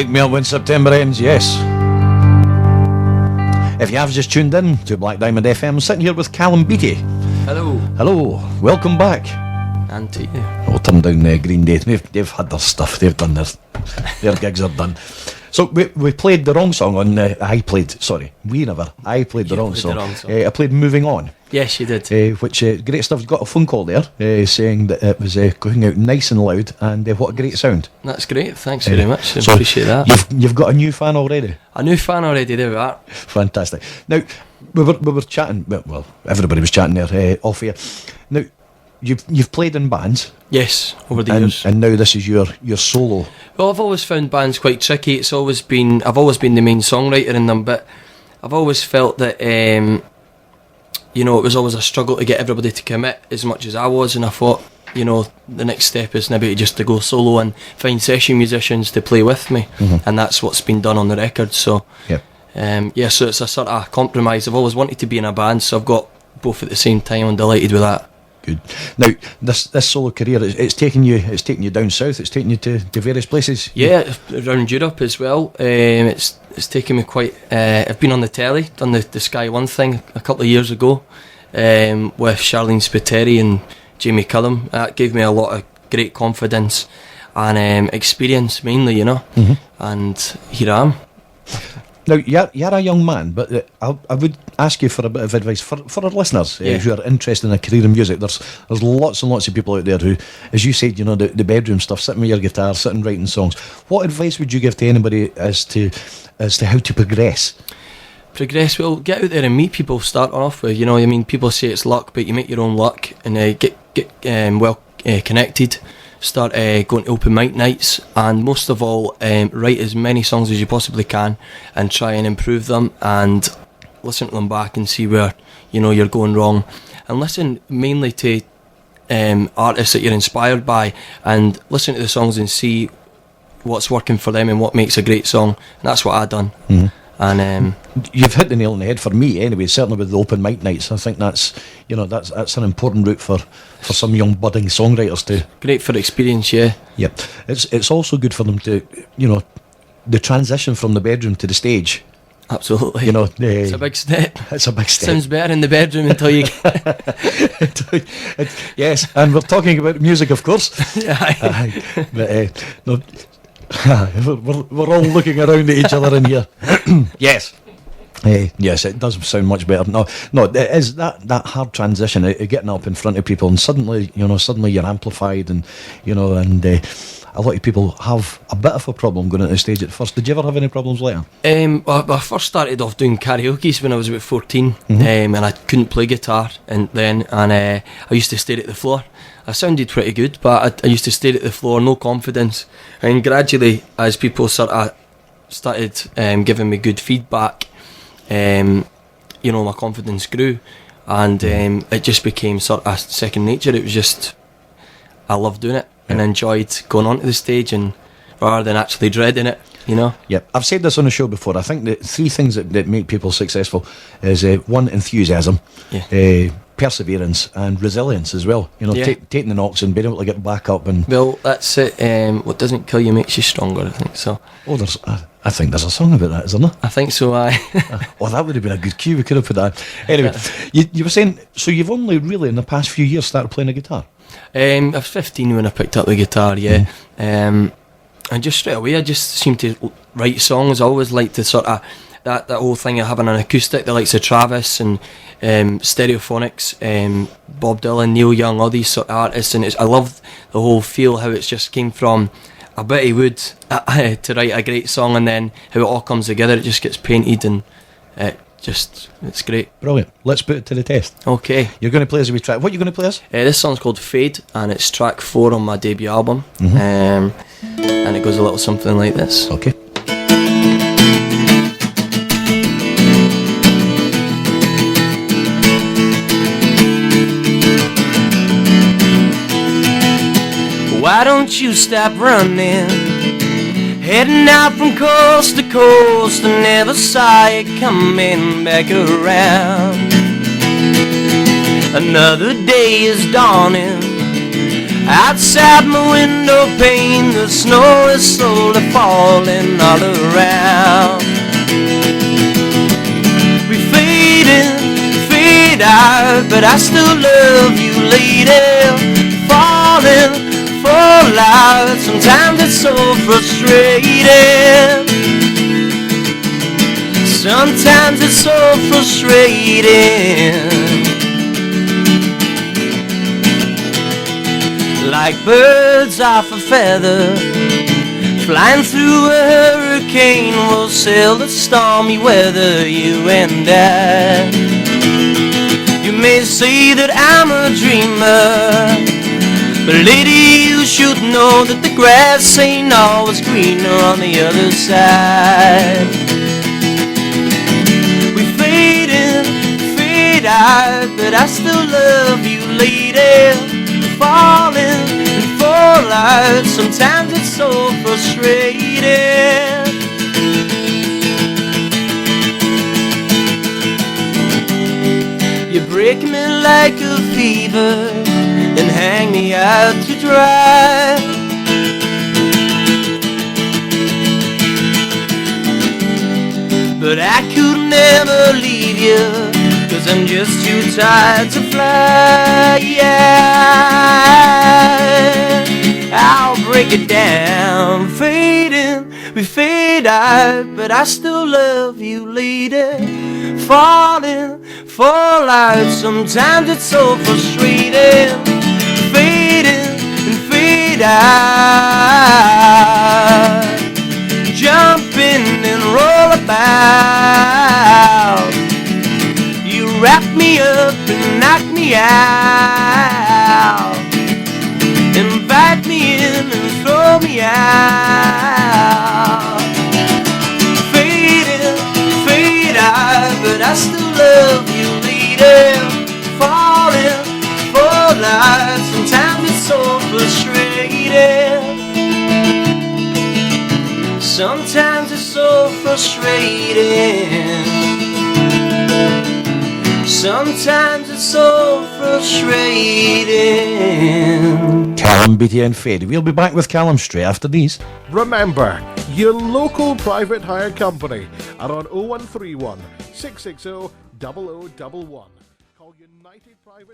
Wake me up when September ends, yes. If you have just tuned in to Black Diamond FM, I'm sitting here with Callum Beattie. Hello. Hello, welcome back. And to you. We'll turn down Green Day. They've had their stuff, they've done their gigs are done. So we played the wrong song on, I played the wrong song. I played Moving On. Yes, you did. Which, great stuff. Got a phone call there saying that it was going out nice and loud, and what a great sound. That's great, thanks very much, I so appreciate that. You've got a new fan already? A new fan already, there we are. Fantastic. Now, we were chatting, well, everybody was chatting there off here. Now, you've played in bands. Yes, over the years. And now this is your solo. Well, I've always found bands quite tricky. I've always been the main songwriter in them, but I've always felt that it was always a struggle to get everybody to commit as much as I was, and I thought, the next step is maybe just to go solo and find session musicians to play with me, and that's what's been done on the record. So, so it's a sort of compromise. I've always wanted to be in a band, so I've got both at the same time. I'm delighted with that. Good. Now, this solo career, it's taken you down south. It's taken you to various places. Yeah, around Europe as well. It's taken me quite. I've been on the telly, done the Sky One thing a couple of years ago, with Charlene Spiteri and Jamie Callum. That gave me a lot of great confidence and experience, mainly, And here I am. Now, you're a young man, but I would ask you for a bit of advice for our listeners who are interested in a career in music. There's lots and lots of people out there who, as you said, the bedroom stuff, sitting with your guitar, sitting writing songs. What advice would you give to anybody as to how to progress? Well, get out there and meet people. Start off with, people say it's luck, but you make your own luck, and get connected. Start going to open mic nights, and most of all, write as many songs as you possibly can and try and improve them, and listen to them back and see where you're going wrong, and listen mainly to artists that you're inspired by, and listen to the songs and see what's working for them and what makes a great song. And that's what I've done. And you've hit the nail on the head for me anyway, certainly with the open mic nights. I think that's an important route for some young budding songwriters to. Great for experience, yeah. Yep. It's also good for them to, the transition from the bedroom to the stage. Absolutely. It's a big step. It's a big step. Sounds better in the bedroom until you Yes, and we're talking about music, of course. But no, we're all looking around at each other in here. Yes. Yes, it does sound much better. No, it is that hard transition, getting up in front of people, and suddenly you're amplified, and a lot of people have a bit of a problem going on the stage at first. Did you ever have any problems later? I first started off doing karaoke when I was about 14, and I couldn't play guitar, and I used to stare at the floor. I sounded pretty good, but I used to stare at the floor, no confidence, and gradually, as people sort of started giving me good feedback, my confidence grew, and it just became sort of second nature. It was just, I loved doing it and enjoyed going onto the stage, and rather than actually dreading it, Yeah, I've said this on the show before. I think the three things that make people successful is one, enthusiasm, perseverance, and resilience as well. Taking the knocks and being able to get back up. And well, that's it. What doesn't kill you makes you stronger, I think so. Oh, I think there's a song about that, isn't there? I think so, aye. That would have been a good cue. We could have put that. Anyway, you were saying, so you've only really in the past few years started playing a guitar? I was 15 when I picked up the guitar, yeah. And just straight away I just seemed to write songs. I always liked to sort of that whole thing of having an acoustic, the likes of Travis and Stereophonics, Bob Dylan, Neil Young, all these sort of artists, and I love the whole feel, how it's just came from a bit of wood to write a great song, and then how it all comes together. It just gets painted, and it's great. Brilliant. Let's put it to the test. Okay. You're going to play us a wee track. What are you going to play us? This song's called Fade, and it's track 4 on my debut album. And it goes a little something like this. Okay. Why don't you stop running? Heading out from coast to coast, I never saw you coming back around. Another day is dawning, Outside my window pane, the snow is slowly falling all around. We fade in, fade out, but I still love you, lady. Falling, fall out, sometimes it's so frustrating. Sometimes it's so frustrating. Like birds off a feather, flying through a hurricane, we'll sail the stormy weather, you and I. You may say that I'm a dreamer, but lady, you should know that the grass ain't always greener on the other side. We fade in, fade out, but I still love you, lady. Falling and fall out, sometimes it's so frustrating. You break me like a fever and hang me out to dry. But I could never leave you, 'cause I'm just too tired to fly, yeah. I'll break it down, fading, we fade out, but I still love you, lady. Falling, fall out, sometimes it's so frustrating. Fading and fade out, jumping and roll about. Wrap me up and knock me out, invite me in and throw me out. Fade in, fade out, but I still love you, lady. Falling, fall out, sometimes it's so frustrating. Sometimes it's so frustrating. Sometimes it's so frustrating. Callum, Beattie and Fade. We'll be back with Callum straight after these. Remember, your local private hire company are on 0131 660 0011. Call United Private